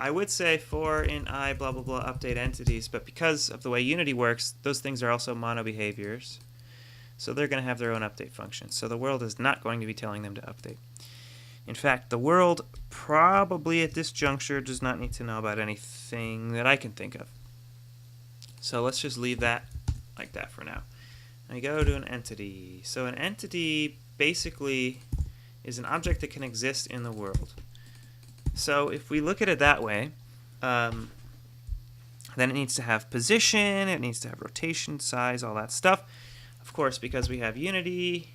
I would say for in I blah blah blah update entities, but because of the way Unity works, those things are also mono behaviors. So they're going to have their own update function. So the world is not going to be telling them to update. In fact, the world probably at this juncture does not need to know about anything that I can think of. So let's just leave that like that for now. I go to an entity. So an entity basically is an object that can exist in the world. So if we look at it that way, then it needs to have position, it needs to have rotation, size, all that stuff. Of course, because we have Unity,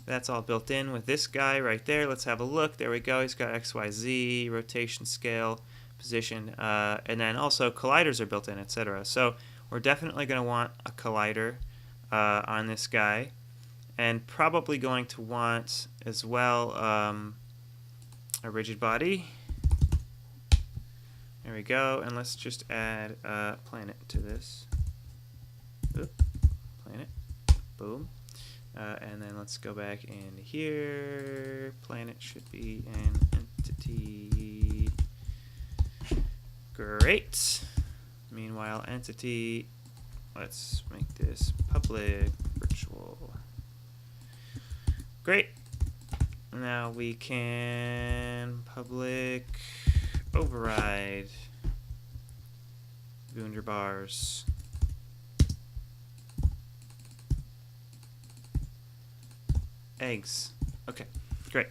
that's all built in with this guy right there. Let's have a look. There we go. He's got X, Y, Z, rotation, scale, position, and then also colliders are built in, etc. So we're definitely going to want a collider on this guy, and probably going to want as well a rigid body. There we go, and let's just add a planet to this. Oop, planet, boom. And then let's go back in here. Planet should be an entity. Great. Meanwhile, entity, let's make this public virtual. Great. Now we can public override Wunderbars. Eggs. Okay, great.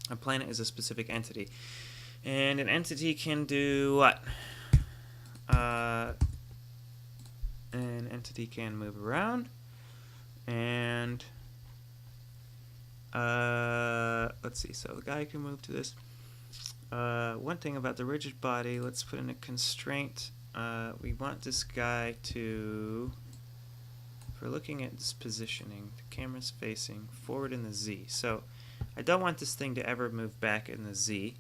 A planet is a specific entity. And an entity can do what? An entity can move around. And let's see. So the guy can move to this. One thing about the rigid body, let's put in a constraint. We want this guy to... If we're looking at this positioning, the camera's facing forward in the Z. So I don't want this thing to ever move back in the Z.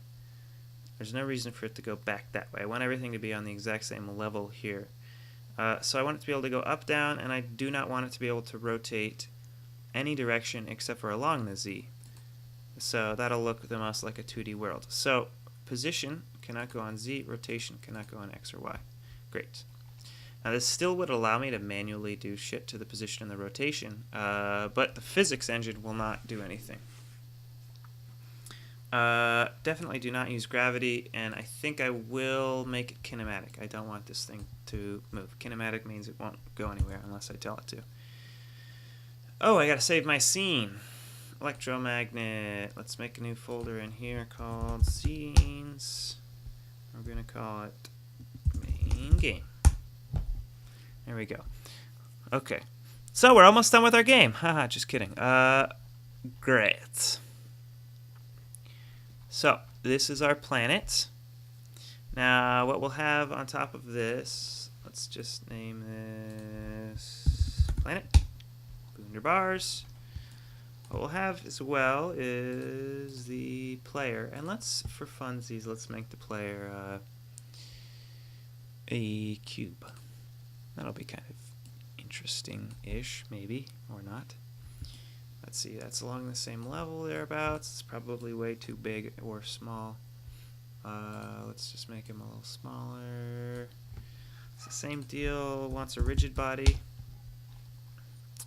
There's no reason for it to go back that way. I want everything to be on the exact same level here. So I want it to be able to go up, down, and I do not want it to be able to rotate any direction except for along the Z. So that'll look the most like a 2D world. So position cannot go on Z, rotation cannot go on X or Y. Great. Now this still would allow me to manually do shit to the position and the rotation, but the physics engine will not do anything. Definitely do not use gravity, and I think I will make it kinematic. I don't want this thing to move. Kinematic means it won't go anywhere unless I tell it to. Oh, I gotta save my scene. Elektromagnet. Let's make a new folder in here called scenes. We're gonna call it main game. There we go. Okay. So we're almost done with our game. Haha, just kidding. Great. So this is our planet. Now what we'll have on top of this, let's just name this planet. Wunderbars. What we'll have as well is the player. And let's, for funsies, let's make the player a cube. That'll be kind of interesting-ish, maybe, or not. Let's see, that's along the same level thereabouts. It's probably way too big or small. Let's just make him a little smaller. It's the same deal, wants a rigid body.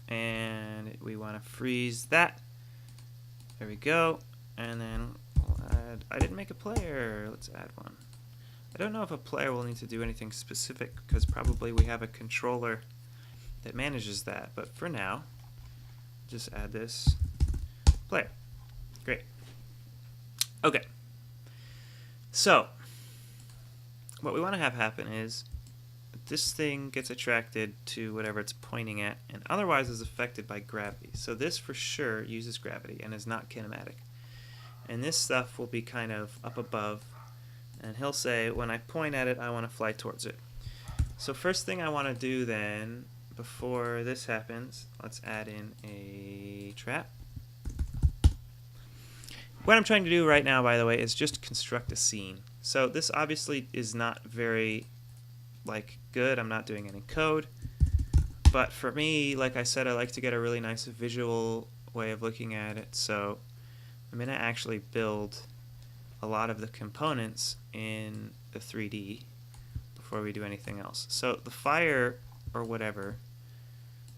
And we want to freeze that. There we go. And then we'll add, I didn't make a player, let's add one. I don't know if a player will need to do anything specific because probably we have a controller that manages that, but for now, just add this player. Great. Okay. So, what we want to have happen is this thing gets attracted to whatever it's pointing at and otherwise is affected by gravity. So this for sure uses gravity and is not kinematic. And this stuff will be kind of up above. And he'll say, when I point at it, I want to fly towards it. So first thing I want to do then, before this happens, let's add in a trap. What I'm trying to do right now, by the way, is just construct a scene. So this obviously is not very, good. I'm not doing any code. But for me, like I said, I like to get a really nice visual way of looking at it. So I'm going to actually build a lot of the components in the 3D before we do anything else. So the fire or whatever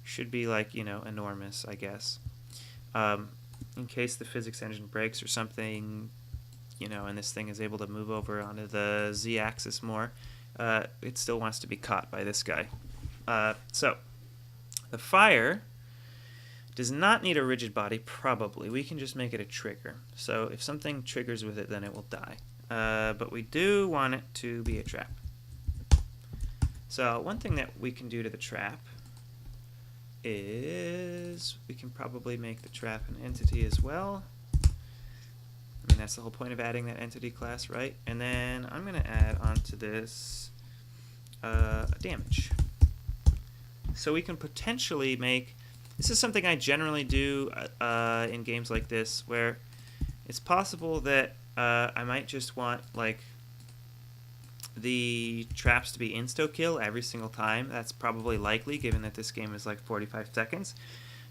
should be like, you know, enormous, I guess. In case the physics engine breaks or something, you know, and this thing is able to move over onto the z-axis more, it still wants to be caught by this guy. So the fire does not need a rigid body, probably. We can just make it a trigger. So if something triggers with it, then it will die. But we do want it to be a trap. So one thing that we can do to the trap is we can probably make the trap an entity as well. I mean, that's the whole point of adding that entity class, right? And then I'm going to add onto this a damage. So we can potentially make, this is something I generally do in games like this, where it's possible that I might just want like the traps to be insta-kill every single time. That's probably likely, given that this game is like 45 seconds.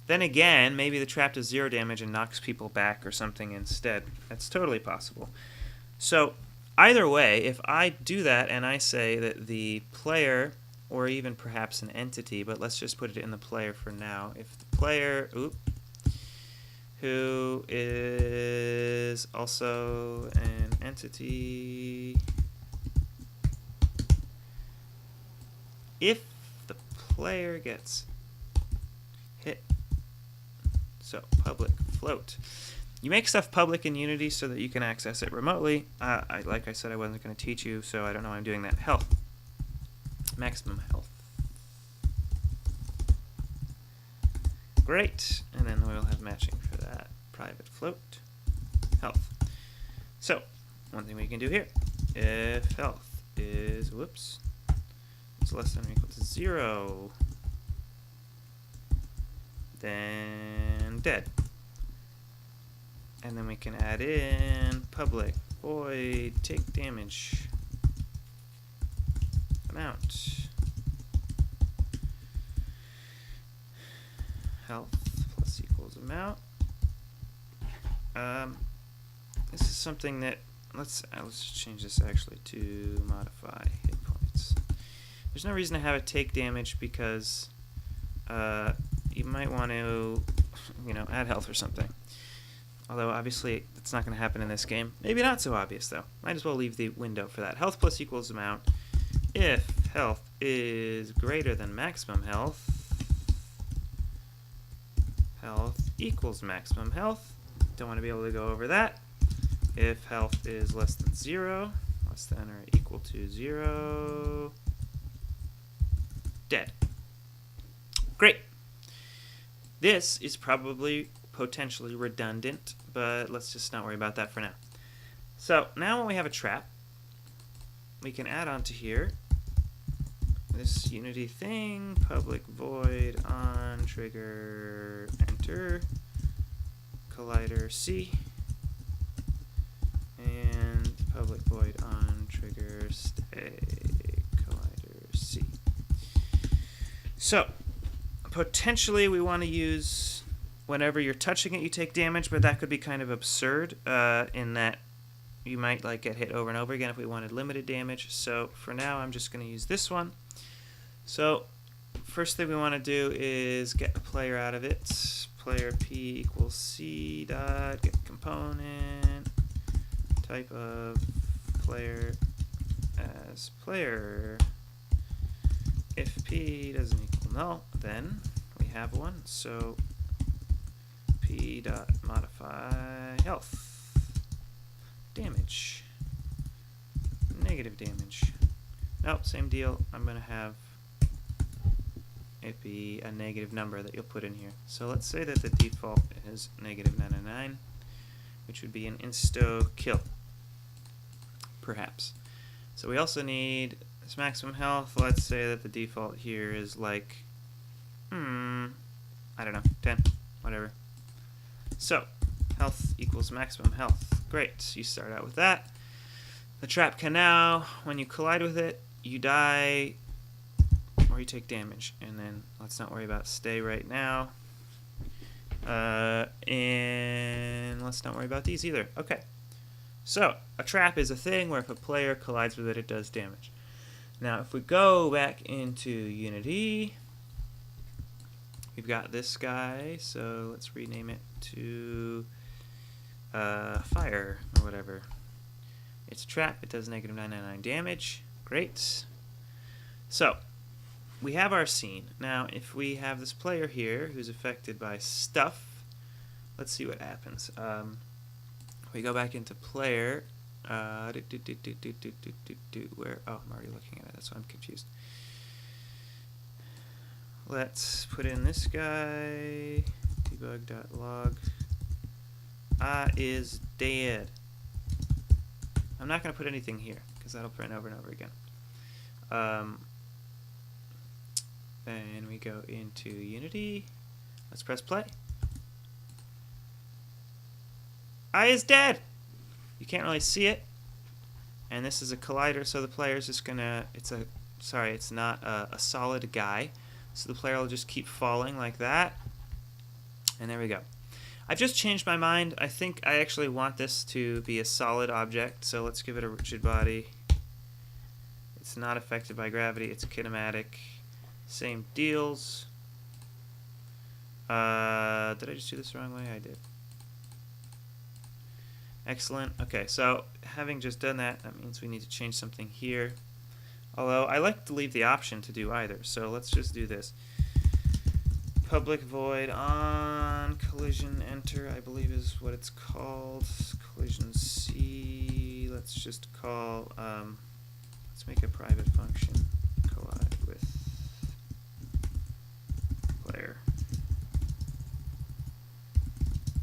Then again, maybe the trap does 0 damage and knocks people back or something instead. That's totally possible. So either way, if I do that and I say that the player, or even perhaps an entity, but let's just put it in the player for now. If the player, who is also an entity, if the player gets hit, so public float. You make stuff public in Unity so that you can access it remotely. Like I said, I wasn't going to teach you, so I don't know why I'm doing that. Health. Maximum health. Great. And then we'll have matching for that. Private float. Health. So, one thing we can do here. If health is, whoops, it's less than or equal to 0, then dead. And then we can add in public void take damage amount. Health plus equals amount. This is something that let's change this actually to modify hit points. There's no reason to have it take damage because you might want to, you know, add health or something. Although obviously it's not going to happen in this game. Maybe not so obvious though. Might as well leave the window for that. Health plus equals amount. If health is greater than maximum health, health equals maximum health. Don't want to be able to go over that. If health is less than 0, less than or equal to 0, dead. Great. This is probably potentially redundant, but let's just not worry about that for now. So now when we have a trap, we can add onto here this Unity thing, public void on trigger enter, collider C, and public void on trigger stay, collider C. So potentially we want to use, whenever you're touching it you take damage, but that could be kind of absurd in that you might like get hit over and over again if we wanted limited damage. So for now I'm just going to use this one. So first thing we want to do is get the player out of it. Player p equals c dot get component type of player as player. If p doesn't equal null, then we have one. So p dot modify health, damage, negative damage. Nope, same deal. I'm going to have it be a negative number that you'll put in here. So let's say that the default is negative 99, which would be an insta-kill, perhaps. So we also need this maximum health. Let's say that the default here is like, I don't know, 10, whatever. So health equals maximum health. Great, you start out with that. The trap can now, when you collide with it, you die or you take damage. And then let's not worry about stay right now. And let's not worry about these either. Okay. So, a trap is a thing where if a player collides with it, it does damage. Now, if we go back into Unity, we've got this guy, so let's rename it to fire or whatever. It's a trap, it does negative 999 damage. Great. So, we have our scene. Now, if we have this player here who's affected by stuff, let's see what happens. We go back into player. Where? Oh, I'm already looking at it. That's why I'm confused. Let's put in this guy. Debug.log. Is dead. I'm not going to put anything here because that'll print over and over again. Then we go into Unity. Let's press play. Is dead. You can't really see it. And this is a collider, so the player's just gonna. It's not a solid guy. So the player will just keep falling like that. And there we go. I've just changed my mind. I think I actually want this to be a solid object, so let's give it a rigid body. It's not affected by gravity, it's kinematic. Same deals. Did I just do this the wrong way? I did. Excellent. Okay, so having just done that, that means we need to change something here. Although I like to leave the option to do either, so let's just do this. Public void on collision enter, I believe is what it's called. Collision C. Let's just call. Let's make a private function. Collide with player.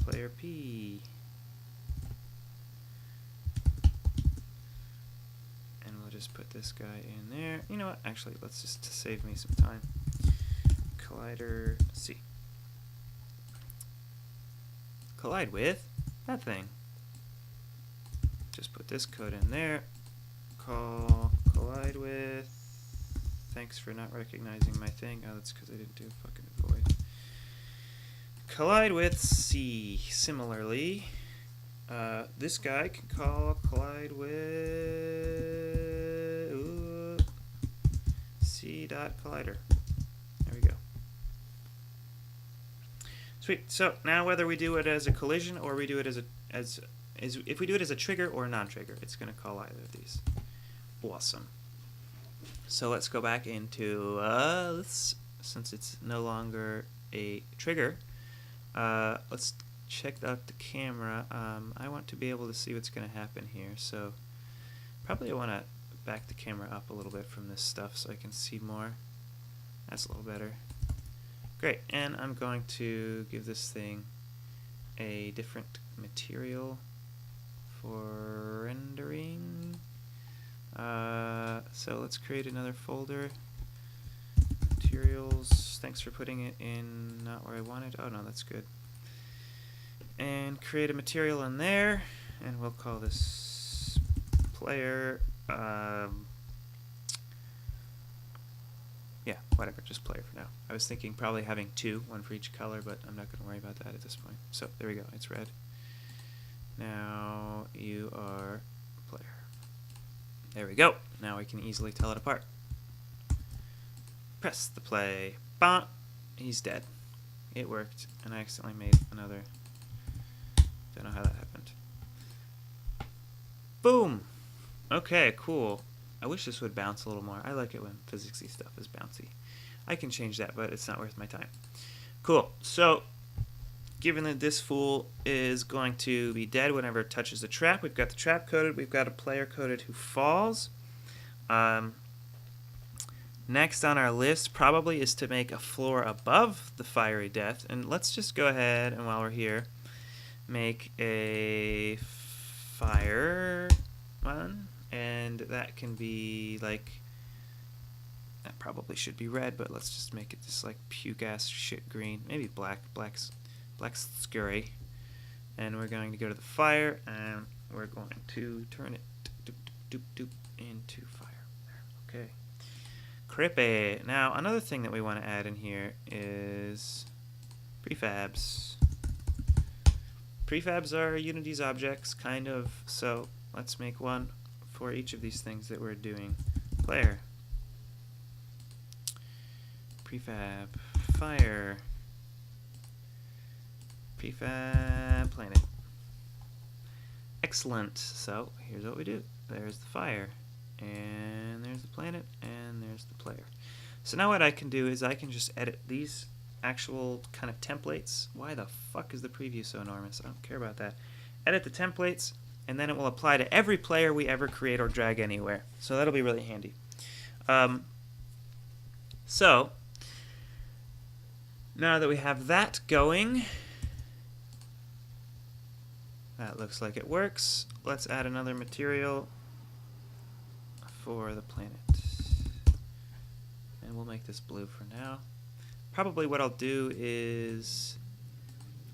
Player P. And we'll just put this guy in there. You know what? Actually, let's just to save me some time. Collider C. Collide with that thing. Just put this code in there. Call collide with. Thanks for not recognizing my thing. Oh, that's because I didn't do a fucking void. Collide with C. Similarly, this guy can call collide with C dot collider. There we go. Sweet. So now whether we do it as a collision or we do it as if we do it as a trigger or a non-trigger, it's going to call either of these. Awesome. So let's go back into since it's no longer a trigger. Let's check out the camera. I want to be able to see what's going to happen here. So probably I want to back the camera up a little bit from this stuff so I can see more. That's a little better. Great, and I'm going to give this thing a different material for rendering. So let's create another folder. Materials, thanks for putting it in not where I wanted. Oh no, that's good. And create a material in there, and we'll call this player. Yeah, whatever, just player for now. I was thinking probably having two, one for each color, but I'm not going to worry about that at this point. So there we go, it's red. Now you are player. There we go. Now we can easily tell it apart. Press the play. Bah! He's dead. It worked, and I accidentally made another. Don't know how that happened. Boom! Okay, cool. I wish this would bounce a little more. I like it when physicsy stuff is bouncy. I can change that, but it's not worth my time. Cool. So, given that this fool is going to be dead whenever it touches the trap, we've got the trap coded, we've got a player coded who falls. Next on our list probably is to make a floor above the fiery death. And let's just go ahead and while we're here, make a fire one. And that can be like, that probably should be red, but let's just make it this like puke ass shit green. Maybe black. Black's scurry. And we're going to go to the fire and we're going to turn it into fire. There. Okay. Creepy. Now another thing that we want to add in here is prefabs. Prefabs are Unity's objects, kind of, so let's make one for each of these things that we're doing. Player, prefab, fire, prefab, planet. Excellent. So here's what we do. There's the fire, and there's the planet, and there's the player. So now what I can do is I can just edit these actual kind of templates. Why the fuck is the preview so enormous? I don't care about that. Edit the templates, and then it will apply to every player we ever create or drag anywhere. So that'll be really handy. So now that we have that going, that looks like it works. Let's add another material for the planet. And we'll make this blue for now. Probably what I'll do is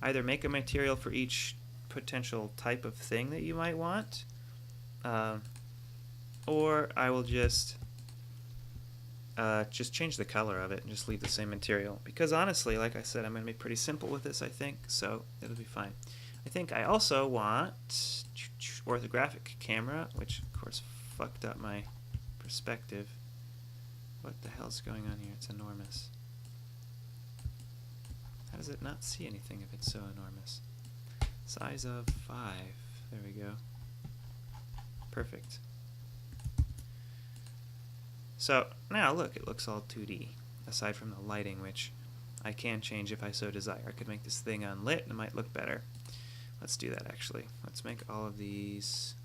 either make a material for each potential type of thing that you might want, or I will just change the color of it and just leave the same material. Because honestly, like I said, I'm going to be pretty simple with this, I think, so it'll be fine. I think I also want Orthographic Camera, which of course fucked up my perspective. What the hell's going on here? It's enormous. How does it not see anything if it's so enormous? Size of 5. There we go. Perfect. So now look, it looks all 2D, aside from the lighting, which I can change if I so desire. I could make this thing unlit and it might look better. Let's do that actually. Let's make all of these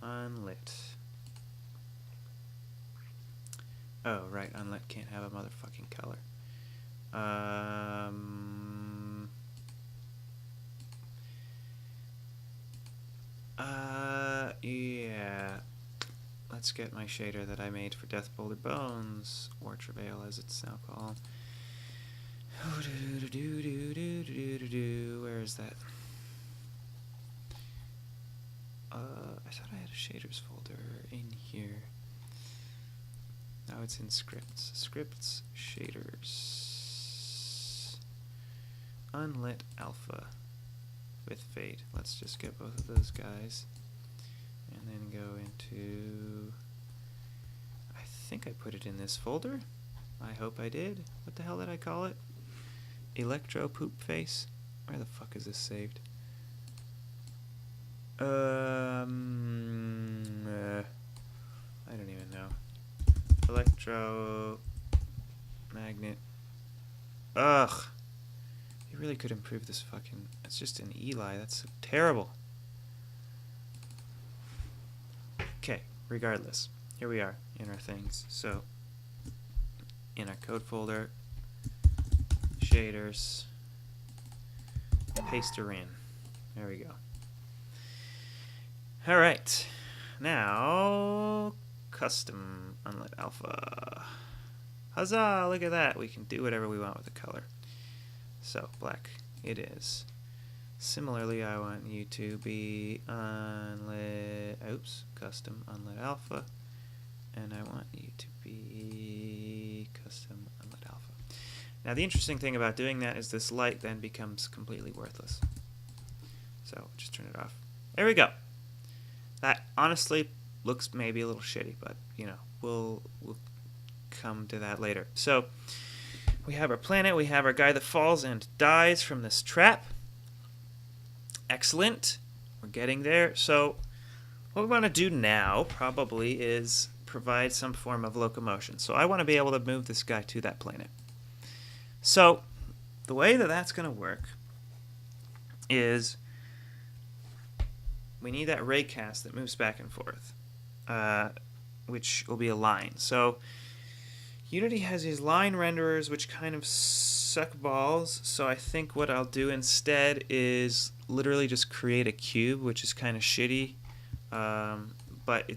unlit. Oh, right, unlit can't have a motherfucking color. Yeah. Let's get my shader that I made for Death Boulder Bones, or Travail as it's now called. Where is that? I thought I had a shaders folder in here. Now it's in scripts. Scripts, shaders. Unlit alpha with fade. Let's just get both of those guys. And then go into, I think I put it in this folder. I hope I did. What the hell did I call it? Electro poop face? Where the fuck is this saved? I don't even know. Elektromagnet. Ugh. You really could improve this fucking, it's just an Eli. That's so terrible. Okay, regardless, here we are in our things. So, in our code folder, shaders, paste her in. There we go. Alright, now, custom unlit alpha. Huzzah, look at that. We can do whatever we want with the color. So, black it is. Similarly, I want you to be unlit, oops, custom unlit alpha, and I want you to be custom unlit alpha. Now the interesting thing about doing that is this light then becomes completely worthless. So just turn it off. There we go. That honestly looks maybe a little shitty, but you know, we'll come to that later. So we have our planet, we have our guy that falls and dies from this trap. Excellent. We're getting there. So what we want to do now probably is provide some form of locomotion. So I want to be able to move this guy to that planet. So the way that that's going to work is we need that ray cast that moves back and forth, which will be a line. So Unity has these line renderers which kind of suck balls, so I think what I'll do instead is literally just create a cube, which is kind of shitty, but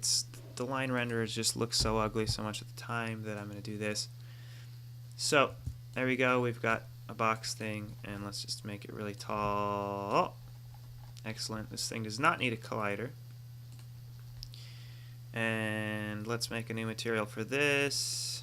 the line renderers just look so ugly so much at the time that I'm going to do this. So there we go, we've got a box thing, and let's just make it really tall. Excellent. This thing does not need a collider. And let's make a new material for this.